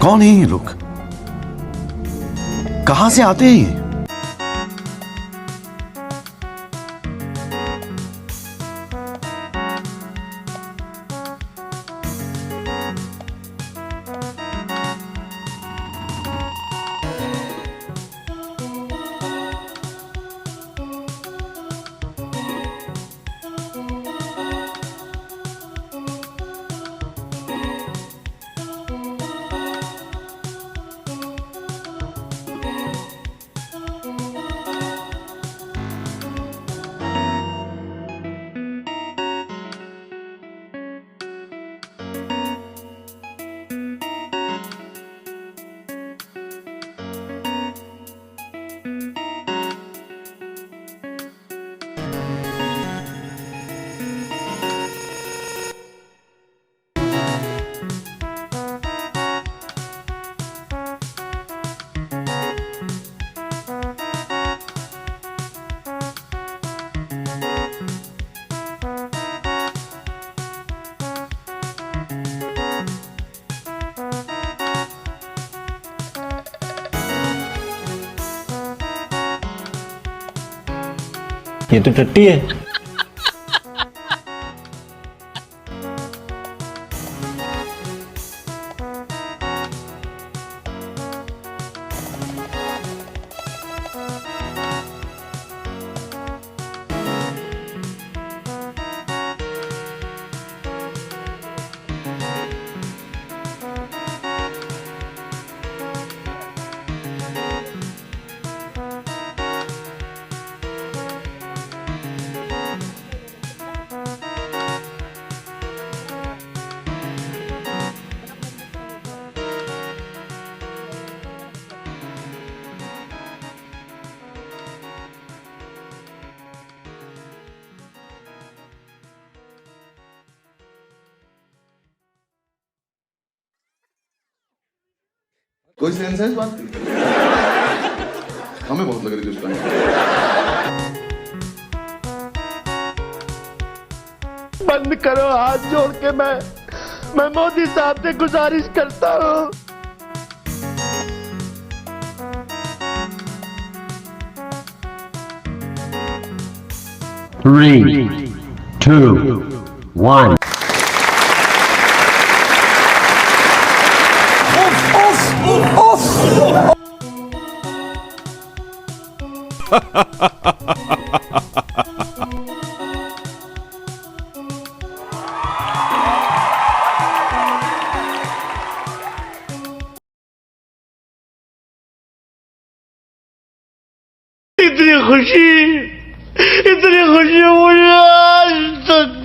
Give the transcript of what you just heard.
कौन है ये लोग? कहां से आते हैं ये? ये तो टट्टी है। कोई सेंस है इस बात की? हमें बहुत लग रही थी उस टाइम। बंद करो, हाथ जोड़ के मैं मोदी साहब से गुजारिश करता हूँ। Three, two, one. इतनी खुशी मुझे आज तक